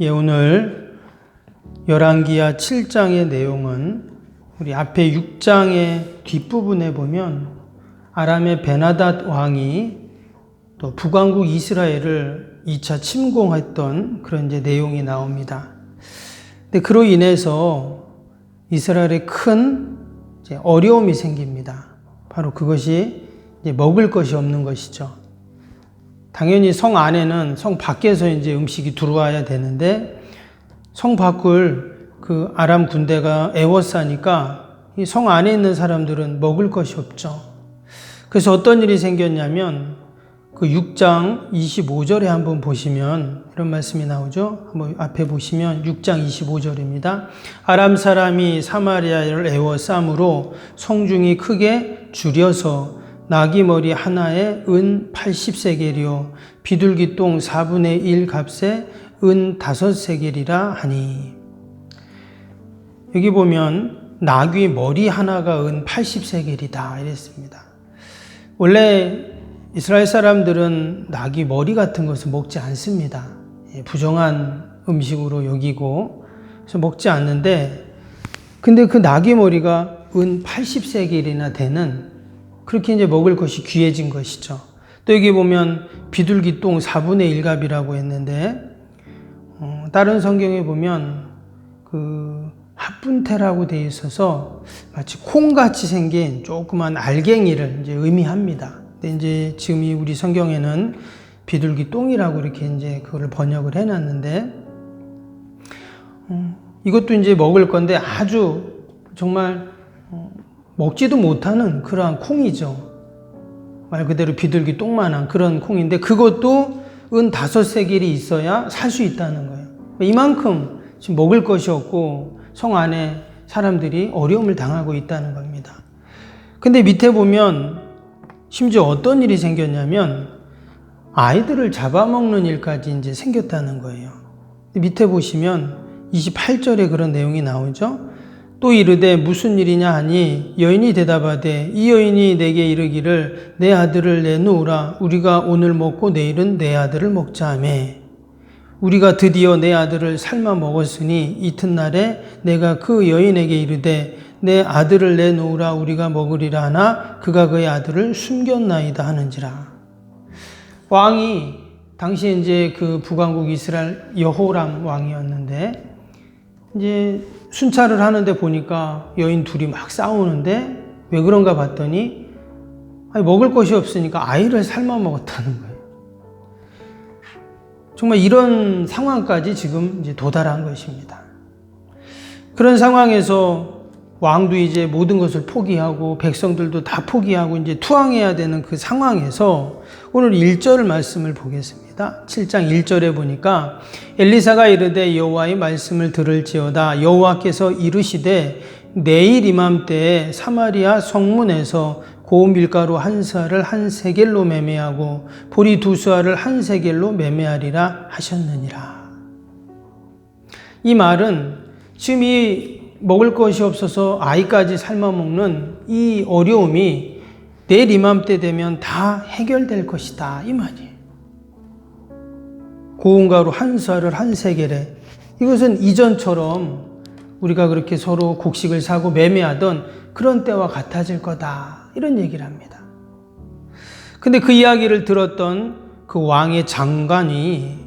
예, 오늘 열왕기하 7장의 내용은 우리 앞에 6장의 뒷부분에 보면 아람의 베나닷 왕이 또 북왕국 이스라엘을 2차 침공했던 그런 이제 내용이 나옵니다. 근데 그로 인해서 이스라엘에 큰 이제 어려움이 생깁니다. 바로 그것이 이제 먹을 것이 없는 것이죠. 당연히 성 안에는 성 밖에서 이제 음식이 들어와야 되는데 성 밖을 그 아람 군대가 에워싸니까 이 성 안에 있는 사람들은 먹을 것이 없죠. 그래서 어떤 일이 생겼냐면 그 6장 25절에 한번 보시면 이런 말씀이 나오죠. 한번 앞에 보시면 6장 25절입니다. 아람 사람이 사마리아를 에워싸므로 성중이 크게 줄여서 나귀 머리 하나에 은 80세겔이요 비둘기 똥 4분의 1 값에 은 5세겔이라 하니. 여기 보면 나귀 머리 하나가 은 80세겔이다 이랬습니다. 원래 이스라엘 사람들은 나귀 머리 같은 것을 먹지 않습니다. 부정한 음식으로 여기고 그래서 먹지 않는데, 근데 그 나귀 머리가 은 80세겔이나 되는 그렇게 이제 먹을 것이 귀해진 것이죠. 또 여기 보면 비둘기 똥 4분의 1 값이라고 했는데 다른 성경에 보면 그 합분태라고 되어 있어서 마치 콩같이 생긴 조그만 알갱이를 이제 의미합니다. 근데 이제 지금 이 우리 성경에는 비둘기 똥이라고 이렇게 이제 그걸 번역을 해놨는데 이것도 이제 먹을 건데 아주 정말 먹지도 못하는 그러한 콩이죠. 말 그대로 비둘기 똥만한 그런 콩인데 그것도 은 5세겔이 있어야 살 수 있다는 거예요. 이만큼 지금 먹을 것이 없고 성 안에 사람들이 어려움을 당하고 있다는 겁니다. 근데 밑에 보면 심지어 어떤 일이 생겼냐면 아이들을 잡아먹는 일까지 이제 생겼다는 거예요. 밑에 보시면 28절에 그런 내용이 나오죠. 또 이르되 무슨 일이냐 하니 여인이 대답하되 이 여인이 내게 이르기를 내 아들을 내놓으라. 우리가 오늘 먹고 내일은 내 아들을 먹자 하며 우리가 드디어 내 아들을 삶아 먹었으니 이튿날에 내가 그 여인에게 이르되 내 아들을 내놓으라. 우리가 먹으리라 하나 그가 그의 아들을 숨겼나이다 하는지라. 왕이 당시에 이제 그 북왕국 이스라엘 여호람 왕이었는데 이제 순찰을 하는데 보니까 여인 둘이 막 싸우는데 왜 그런가 봤더니 먹을 것이 없으니까 아이를 삶아 먹었다는 거예요. 정말 이런 상황까지 지금 이제 도달한 것입니다. 그런 상황에서 왕도 이제 모든 것을 포기하고 백성들도 다 포기하고 이제 투항해야 되는 그 상황에서 오늘 1절 말씀을 보겠습니다. 7장 1절에 보니까 엘리사가 이르되 여호와의 말씀을 들을지어다. 여호와께서 이르시되 내일 이맘때에 사마리아 성문에서 고운 밀가루 한 사를 한 세겔로 매매하고 보리 2수알을 한 세겔로 매매하리라 하셨느니라. 이 말은 지금 이 먹을 것이 없어서 아이까지 삶아 먹는 이 어려움이 내일 이맘때 되면 다 해결될 것이다 이 말이에요. 고운 가루 한 쌀을 한 세겔에, 이것은 이전처럼 우리가 그렇게 서로 곡식을 사고 매매하던 그런 때와 같아질 거다 이런 얘기를 합니다. 근데 그 이야기를 들었던 그 왕의 장관이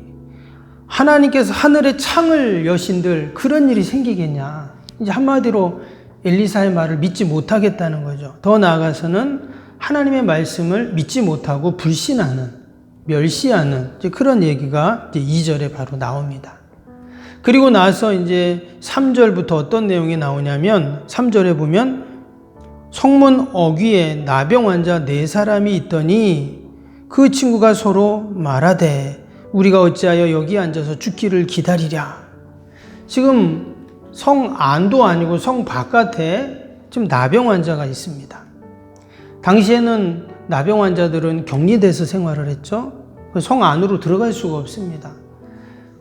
하나님께서 하늘의 창을 여신들 그런 일이 생기겠냐, 이제 한마디로 엘리사의 말을 믿지 못하겠다는 거죠. 더 나아가서는 하나님의 말씀을 믿지 못하고 불신하는, 멸시하는 이제 그런 얘기가 이제 2절에 바로 나옵니다. 그리고 나서 이제 3절부터 어떤 내용이 나오냐면 3절에 보면 성문 어귀에 나병 환자 4사람이 있더니 그 친구가 서로 말하되 우리가 어찌하여 여기 앉아서 죽기를 기다리랴. 지금 성 안도 아니고 성 바깥에 지금 나병 환자가 있습니다. 당시에는 나병 환자들은 격리돼서 생활을 했죠. 성 안으로 들어갈 수가 없습니다.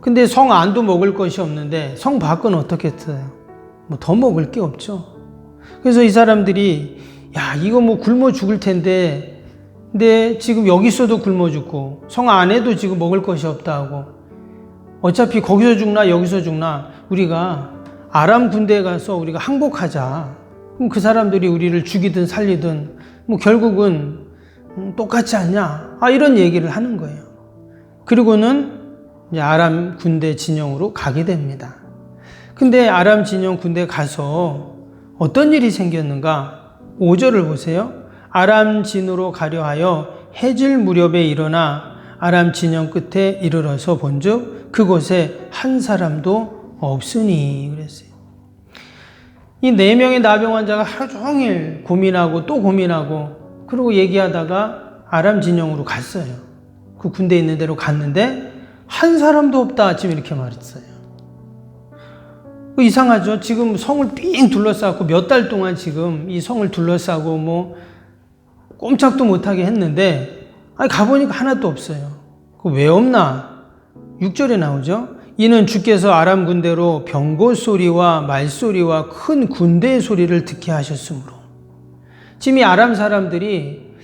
근데 성 안도 먹을 것이 없는데 성 밖은 어떻게 했어요? 뭐 더 먹을 게 없죠. 그래서 이 사람들이 야 이거 뭐 굶어 죽을 텐데, 근데 지금 여기 있어도 굶어 죽고 성 안에도 지금 먹을 것이 없다 하고 어차피 거기서 죽나 여기서 죽나 우리가 아람 군대에 가서 우리가 항복하자. 그럼 그 사람들이 우리를 죽이든 살리든 뭐 결국은 똑같지 않냐? 이런 얘기를 하는 거예요. 그리고는 이제 아람 군대 진영으로 가게 됩니다. 근데 아람 진영 군대에 가서 어떤 일이 생겼는가? 5절을 보세요. 아람 진으로 가려 하여 해질 무렵에 일어나 아람 진영 끝에 이르러서 본즉 그곳에 한 사람도 없으니 그랬어요. 이 4명의 나병 환자가 하루 종일 고민하고 또 고민하고 그러고 얘기하다가 아람 진영으로 갔어요. 그 군대 있는 데로 갔는데 한 사람도 없다. 지금 이렇게 말했어요. 이상하죠? 지금 성을 삥 둘러싸고 몇 달 동안 지금 이 성을 둘러싸고 뭐 꼼짝도 못하게 했는데 가보니까 하나도 없어요. 왜 없나? 6절에 나오죠. 이는 주께서 아람 군대로 병거 소리와 말소리와 큰 군대의 소리를 듣게 하셨으므로. 지금 이 아람 사람들이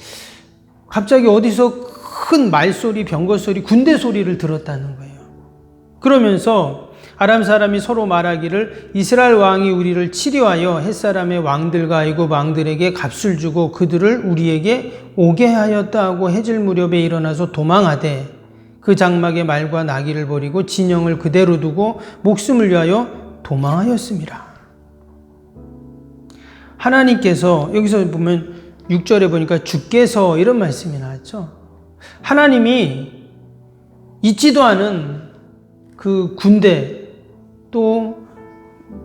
갑자기 어디서 큰 말소리, 병거 소리, 군대 소리를 들었다는 거예요. 그러면서 아람 사람이 서로 말하기를 이스라엘 왕이 우리를 치료하여 햇사람의 왕들과 애굽 왕들에게 값을 주고 그들을 우리에게 오게 하였다 하고 해질 무렵에 일어나서 도망하되 그 장막의 말과 나귀를 버리고 진영을 그대로 두고 목숨을 위하여 도망하였습니다. 하나님께서 여기서 보면 6절에 보니까 주께서 이런 말씀이 나왔죠. 하나님이 있지도 않은 그 군대 또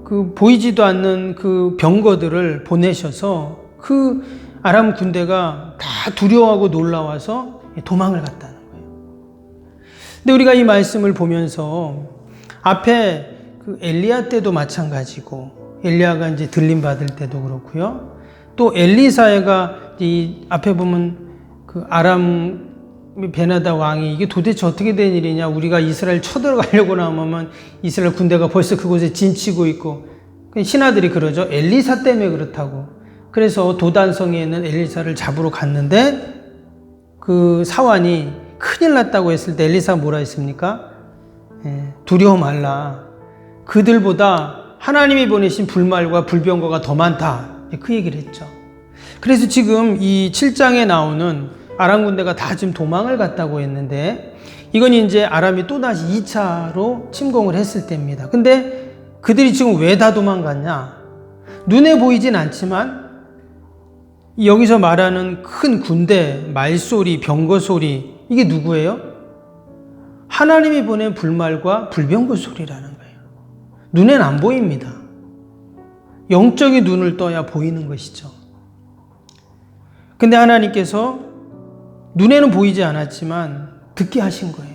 그 보이지도 않는 그 병거들을 보내셔서 그 아람 군대가 다 두려워하고 놀라워서 도망을 갔다는 거예요. 근데 우리가 이 말씀을 보면서 앞에 그 엘리야 때도 마찬가지고 엘리야가 이제 들림 받을 때도 그렇고요. 또 엘리사가 이 앞에 보면 그 아람 베나다 왕이 이게 도대체 어떻게 된 일이냐, 우리가 이스라엘 쳐들어가려고 나오면 이스라엘 군대가 벌써 그곳에 진치고 있고, 신하들이 그러죠. 엘리사 때문에 그렇다고. 그래서 도단성에 있는 엘리사를 잡으러 갔는데 그 사환이 큰일 났다고 했을 때 엘리사가 뭐라 했습니까? 두려워 말라. 그들보다 하나님이 보내신 불말과 불병거가 더 많다. 그 얘기를 했죠. 그래서 지금 이 7장에 나오는 아람 군대가 다 지금 도망을 갔다고 했는데 이건 이제 아람이 또다시 2차로 침공을 했을 때입니다. 근데 그들이 지금 왜 다 도망갔냐? 눈에 보이진 않지만 여기서 말하는 큰 군대, 말소리, 병거 소리, 이게 누구예요? 하나님이 보낸 불말과 불병거 소리라는 거예요. 눈엔 안 보입니다. 영적인 눈을 떠야 보이는 것이죠. 근데 하나님께서 눈에는 보이지 않았지만 듣게 하신 거예요.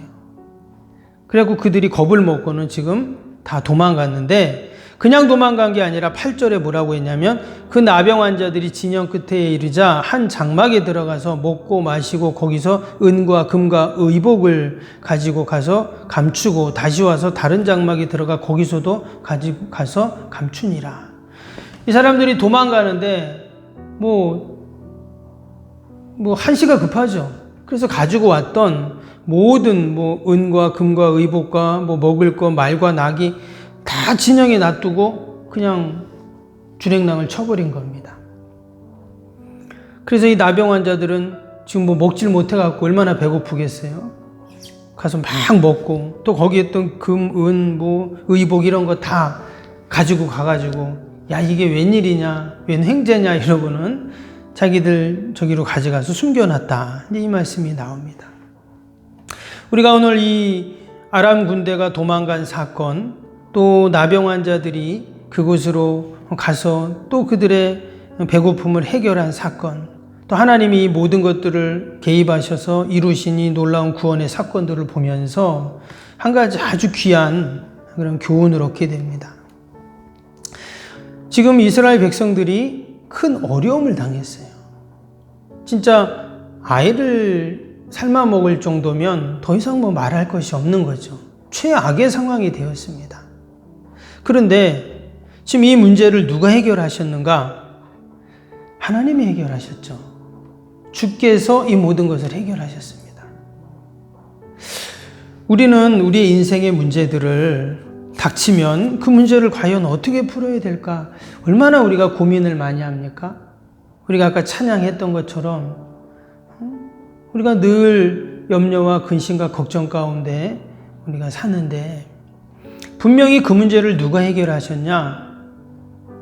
그래갖고 그들이 겁을 먹고는 지금 다 도망갔는데 그냥 도망간 게 아니라 8절에 뭐라고 했냐면 그 나병 환자들이 진영 끝에 이르자 한 장막에 들어가서 먹고 마시고 거기서 은과 금과 의복을 가지고 가서 감추고 다시 와서 다른 장막에 들어가 거기서도 가지고 가서 감추니라. 이 사람들이 도망가는데 뭐 한시가 급하죠. 그래서 가지고 왔던 모든 은과 금과 의복과 먹을 거 말과 낙이 다 진영에 놔두고 그냥 주랭랑을 쳐버린 겁니다. 그래서 이 나병 환자들은 지금 먹질 못해갖고 얼마나 배고프겠어요. 가서 막 먹고 또 거기 있던 금, 은, 의복 이런 거 다 가지고 가가지고 야 이게 웬일이냐 웬 횡재냐 이러고는 자기들 저기로 가져가서 숨겨놨다. 이 말씀이 나옵니다. 우리가 오늘 이 아람 군대가 도망간 사건, 또 나병 환자들이 그곳으로 가서 또 그들의 배고픔을 해결한 사건, 또 하나님이 모든 것들을 개입하셔서 이루신 이 놀라운 구원의 사건들을 보면서 한 가지 아주 귀한 그런 교훈을 얻게 됩니다. 지금 이스라엘 백성들이 큰 어려움을 당했어요. 진짜 아이를 삶아 먹을 정도면 더 이상 말할 것이 없는 거죠. 최악의 상황이 되었습니다. 그런데 지금 이 문제를 누가 해결하셨는가? 하나님이 해결하셨죠. 주께서 이 모든 것을 해결하셨습니다. 우리는 우리의 인생의 문제들을 닥치면 그 문제를 과연 어떻게 풀어야 될까? 얼마나 우리가 고민을 많이 합니까? 우리가 아까 찬양했던 것처럼 우리가 늘 염려와 근심과 걱정 가운데 우리가 사는데 분명히 그 문제를 누가 해결하셨냐?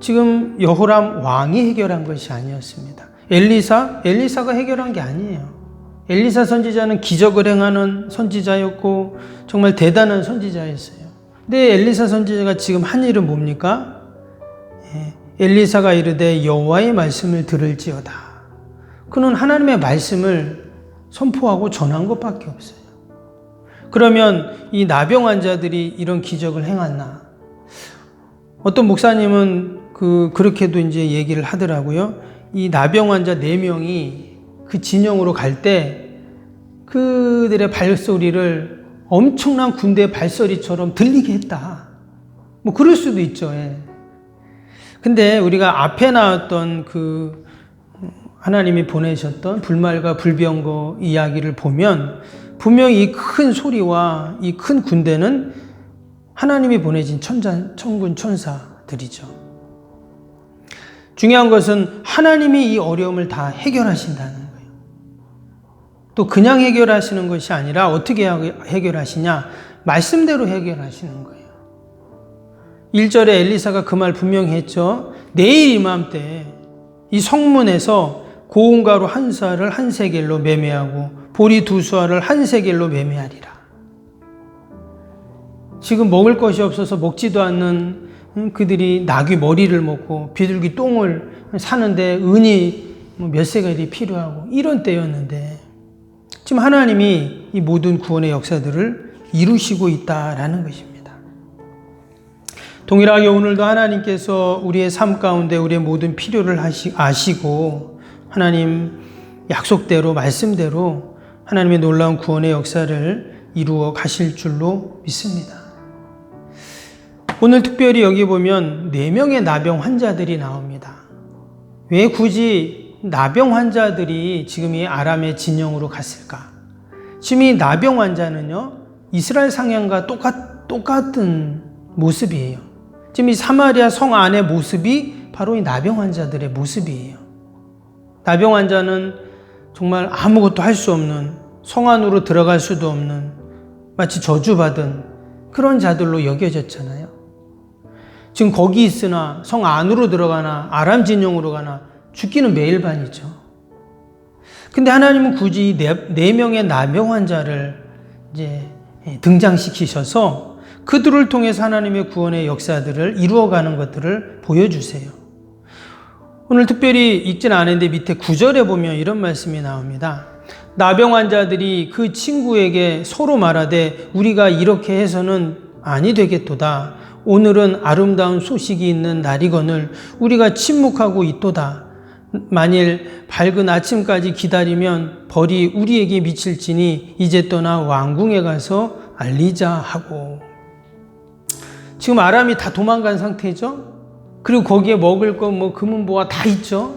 지금 여호람 왕이 해결한 것이 아니었습니다. 엘리사가 해결한 게 아니에요. 엘리사 선지자는 기적을 행하는 선지자였고 정말 대단한 선지자였어요. 근데 엘리사 선지자가 지금 한 일은 뭡니까? 엘리사가 이르되 여호와의 말씀을 들을지어다. 그는 하나님의 말씀을 선포하고 전한 것밖에 없어요. 그러면 이 나병 환자들이 이런 기적을 행했나? 어떤 목사님은 그렇게도 이제 얘기를 하더라고요. 이 나병 환자 4명이 그 진영으로 갈 때 그들의 발소리를 엄청난 군대 발소리처럼 들리게 했다. 뭐 그럴 수도 있죠. 예. 근데 우리가 앞에 나왔던 그 하나님이 보내셨던 불말과 불병거 이야기를 보면 분명히 이 큰 소리와 이 큰 군대는 하나님이 보내신 천군 천사들이죠. 중요한 것은 하나님이 이 어려움을 다 해결하신다는 거예요. 또 그냥 해결하시는 것이 아니라 어떻게 해결하시냐? 말씀대로 해결하시는 거예요. 1절에 엘리사가 그 말 분명히 했죠. 내일 이맘때 이 성문에서 고운 가루 1수알을 1세겔로 매매하고 보리 2수알을 1세겔로 매매하리라. 지금 먹을 것이 없어서 먹지도 않는 그들이 나귀 머리를 먹고 비둘기 똥을 사는데 은이 몇 세겔이 필요하고 이런 때였는데 지금 하나님이 이 모든 구원의 역사들을 이루시고 있다라는 것입니다. 동일하게 오늘도 하나님께서 우리의 삶 가운데 우리의 모든 필요를 아시고 하나님 약속대로 말씀대로 하나님의 놀라운 구원의 역사를 이루어 가실 줄로 믿습니다. 오늘 특별히 여기 보면 4명의 나병 환자들이 나옵니다. 왜 굳이 나병 환자들이 지금 이 아람의 진영으로 갔을까? 지금 이 나병 환자는요, 이스라엘 상향과 똑같은 모습이에요. 지금 이 사마리아 성 안의 모습이 바로 이 나병 환자들의 모습이에요. 나병 환자는 정말 아무것도 할 수 없는, 성 안으로 들어갈 수도 없는, 마치 저주받은 그런 자들로 여겨졌잖아요. 지금 거기 있으나 성 안으로 들어가나 아람 진영으로 가나 죽기는 매일 반이죠. 근데 하나님은 굳이 4명의 나병 환자를 이제 등장시키셔서 그들을 통해서 하나님의 구원의 역사들을 이루어가는 것들을 보여주세요. 오늘 특별히 읽진 않은데 밑에 9절에 보면 이런 말씀이 나옵니다. 나병 환자들이 그 친구에게 서로 말하되 우리가 이렇게 해서는 아니 되겠도다. 오늘은 아름다운 소식이 있는 날이거늘 우리가 침묵하고 있도다. 만일 밝은 아침까지 기다리면 벌이 우리에게 미칠지니 이제 떠나 왕궁에 가서 알리자 하고. 지금 아람이 다 도망간 상태죠. 그리고 거기에 먹을 거 뭐 금은보화 다 있죠.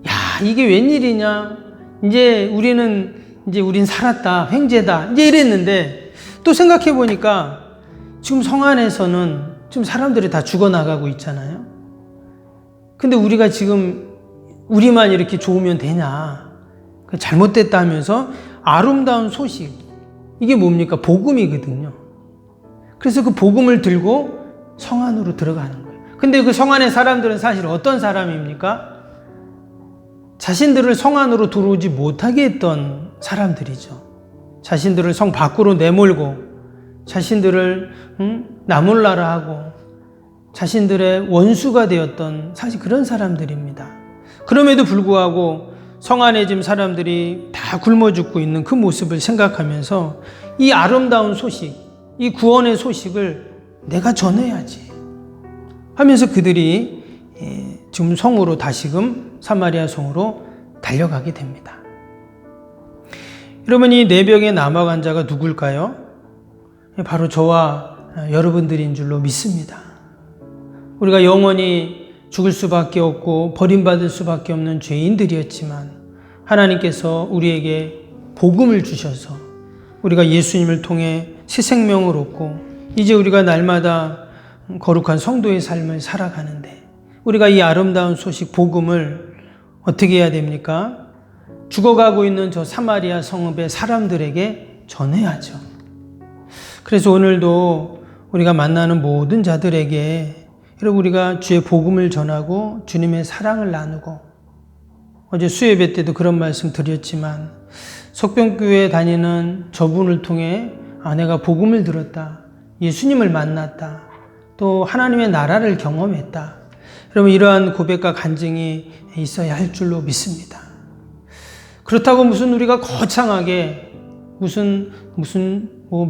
야, 이게 웬일이냐? 이제 우린 살았다, 횡재다, 이제 이랬는데 또 생각해 보니까 지금 성 안에서는 지금 사람들이 다 죽어나가고 있잖아요. 근데 우리가 지금 우리만 이렇게 좋으면 되냐? 잘못됐다 하면서 아름다운 소식, 이게 뭡니까? 복음이거든요. 그래서 그 복음을 들고 성 안으로 들어가는 거예요. 근데 그 성 안의 사람들은 사실 어떤 사람입니까? 자신들을 성 안으로 들어오지 못하게 했던 사람들이죠. 자신들을 성 밖으로 내몰고 자신들을 나몰라라 하고 자신들의 원수가 되었던 사실 그런 사람들입니다. 그럼에도 불구하고 성 안에 지금 사람들이 다 굶어 죽고 있는 그 모습을 생각하면서 이 아름다운 소식, 이 구원의 소식을 내가 전해야지 하면서 그들이 지금 성으로 다시금 사마리아 성으로 달려가게 됩니다. 여러분, 이 4병의 나병 환자가 누굴까요? 바로 저와 여러분들인 줄로 믿습니다. 우리가 영원히 죽을 수밖에 없고 버림받을 수밖에 없는 죄인들이었지만 하나님께서 우리에게 복음을 주셔서 우리가 예수님을 통해 새 생명을 얻고 이제 우리가 날마다 거룩한 성도의 삶을 살아가는데 우리가 이 아름다운 소식 복음을 어떻게 해야 됩니까? 죽어가고 있는 저 사마리아 성읍의 사람들에게 전해야죠. 그래서 오늘도 우리가 만나는 모든 자들에게 여러분 우리가 주의 복음을 전하고 주님의 사랑을 나누고 어제 수예배 때도 그런 말씀 드렸지만 속병교회에 다니는 저분을 통해 내가 복음을 들었다. 예수님을 만났다. 또 하나님의 나라를 경험했다. 여러분 이러한 고백과 간증이 있어야 할 줄로 믿습니다. 그렇다고 무슨 우리가 거창하게 무슨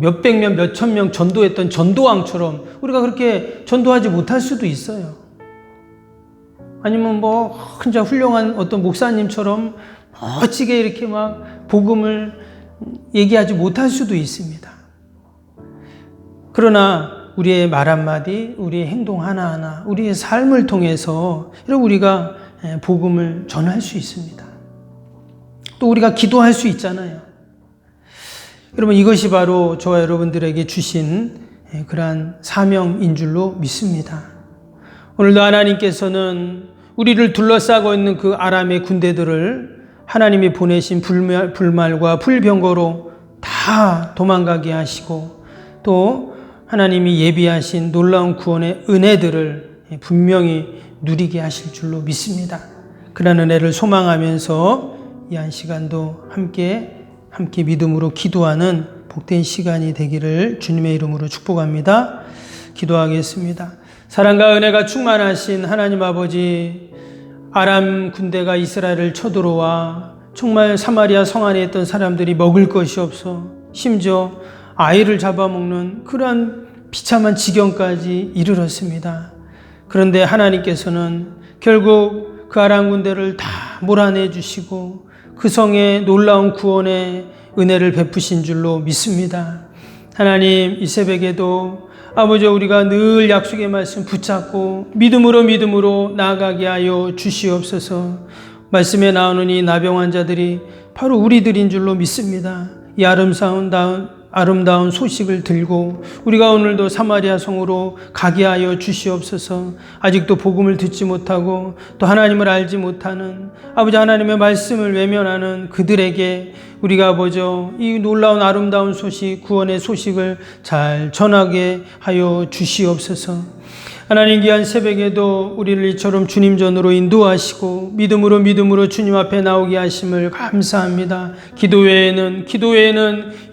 몇백 명, 몇천 명 전도했던 전도왕처럼 우리가 그렇게 전도하지 못할 수도 있어요. 아니면 혼자 훌륭한 어떤 목사님처럼 멋지게 이렇게 막 복음을 얘기하지 못할 수도 있습니다. 그러나 우리의 말 한마디, 우리의 행동 하나하나, 우리의 삶을 통해서 여러분 우리가 복음을 전할 수 있습니다. 또 우리가 기도할 수 있잖아요. 여러분 이것이 바로 저와 여러분들에게 주신 그러한 사명인 줄로 믿습니다. 오늘도 하나님께서는 우리를 둘러싸고 있는 그 아람의 군대들을 하나님이 보내신 불말과 불병거로 다 도망가게 하시고 또 하나님이 예비하신 놀라운 구원의 은혜들을 분명히 누리게 하실 줄로 믿습니다. 그런 은혜를 소망하면서 이 한 시간도 함께 믿음으로 기도하는 복된 시간이 되기를 주님의 이름으로 축복합니다. 기도하겠습니다. 사랑과 은혜가 충만하신 하나님 아버지, 아람 군대가 이스라엘을 쳐들어와 정말 사마리아 성 안에 있던 사람들이 먹을 것이 없어 심지어 아이를 잡아먹는 그러한 비참한 지경까지 이르렀습니다. 그런데 하나님께서는 결국 그 아람 군대를 다 몰아내 주시고 그 성에 놀라운 구원의 은혜를 베푸신 줄로 믿습니다. 하나님 이 새벽에도 아버지 우리가 늘 약속의 말씀 붙잡고 믿음으로 나아가게 하여 주시옵소서. 말씀에 나오는 이 나병 환자들이 바로 우리들인 줄로 믿습니다. 이 아름다운 소식을 들고 우리가 오늘도 사마리아 성으로 가게 하여 주시옵소서. 아직도 복음을 듣지 못하고 또 하나님을 알지 못하는 아버지 하나님의 말씀을 외면하는 그들에게 우리가 아버지 이 놀라운 아름다운 소식, 구원의 소식을 잘 전하게 하여 주시옵소서. 하나님 귀한 새벽에도 우리를 이처럼 주님 전으로 인도하시고 믿음으로 주님 앞에 나오게 하심을 감사합니다. 기도 외에는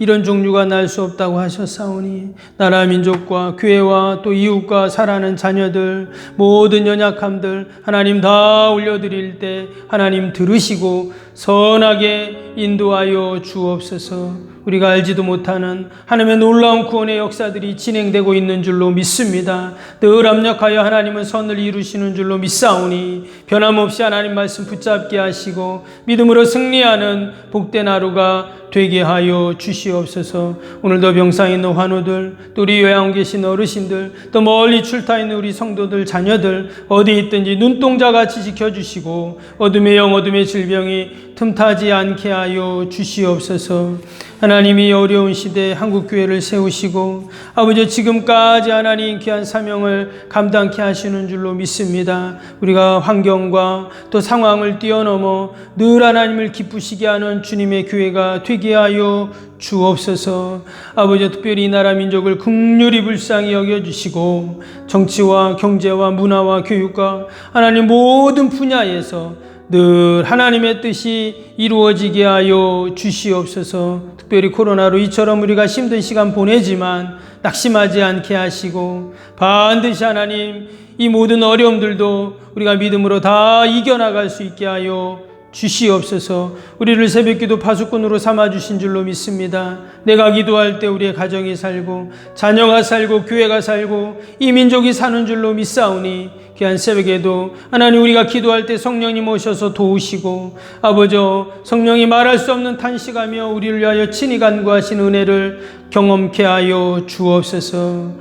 이런 종류가 날 수 없다고 하셨사오니 나라 민족과 교회와 또 이웃과 사랑하는 자녀들 모든 연약함들 하나님 다 올려드릴 때 하나님 들으시고 선하게 인도하여 주옵소서. 우리가 알지도 못하는 하나님의 놀라운 구원의 역사들이 진행되고 있는 줄로 믿습니다. 늘 합력하여 하나님은 선을 이루시는 줄로 믿사오니 변함없이 하나님 말씀 붙잡게 하시고 믿음으로 승리하는 복된 하루가 되게 하여 주시옵소서. 오늘도 병상에 있는 환우들, 또 우리 요양 계신 어르신들, 또 멀리 출타 있는 우리 성도들, 자녀들 어디 있든지 눈동자같이 지켜주시고 어둠의 영, 어둠의 질병이 틈타지 않게 하여 주시옵소서. 하나님이 어려운 시대에 한국교회를 세우시고 아버지 지금까지 하나님 귀한 사명을 감당케 하시는 줄로 믿습니다. 우리가 환경과 또 상황을 뛰어넘어 늘 하나님을 기쁘시게 하는 주님의 교회가 되게 하여 주옵소서. 아버지 특별히 이 나라 민족을 긍휼히 불쌍히 여겨주시고 정치와 경제와 문화와 교육과 하나님 모든 분야에서 늘 하나님의 뜻이 이루어지게 하여 주시옵소서. 특별히 코로나로 이처럼 우리가 힘든 시간 보내지만 낙심하지 않게 하시고 반드시 하나님 이 모든 어려움들도 우리가 믿음으로 다 이겨나갈 수 있게 하여 주시옵소서. 우리를 새벽기도 파수꾼으로 삼아주신 줄로 믿습니다. 내가 기도할 때 우리의 가정이 살고 자녀가 살고 교회가 살고 이 민족이 사는 줄로 믿사오니 귀한 새벽에도 하나님 우리가 기도할 때 성령님 오셔서 도우시고 아버지 성령이 말할 수 없는 탄식하며 우리를 위하여 친히 간구하신 은혜를 경험케 하여 주옵소서.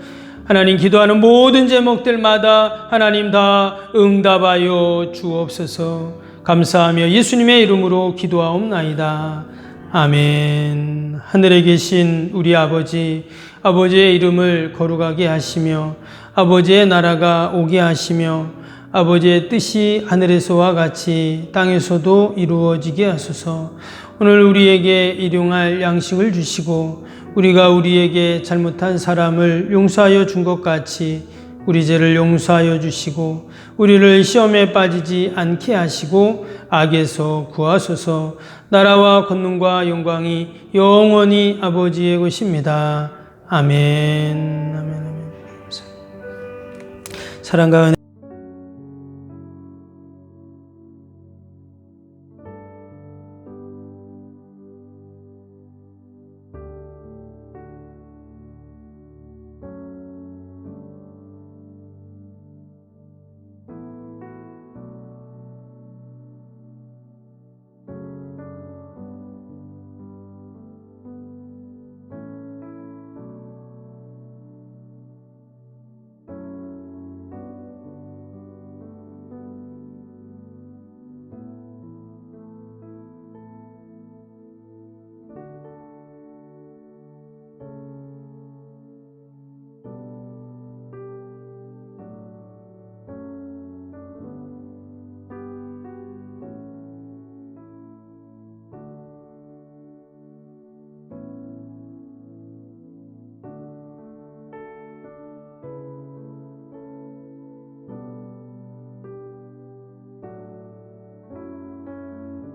하나님 기도하는 모든 제목들마다 하나님 다 응답하여 주옵소서. 감사하며 예수님의 이름으로 기도하옵나이다. 아멘. 하늘에 계신 우리 아버지, 아버지의 이름을 거룩하게 하시며 아버지의 나라가 오게 하시며 아버지의 뜻이 하늘에서와 같이 땅에서도 이루어지게 하소서. 오늘 우리에게 일용할 양식을 주시고 우리가 우리에게 잘못한 사람을 용서하여 준 것 같이 우리 죄를 용서하여 주시고 우리를 시험에 빠지지 않게 하시고 악에서 구하소서. 나라와 권능과 영광이 영원히 아버지의 것입니다. 아멘. 아멘. 아멘. 사랑과 은혜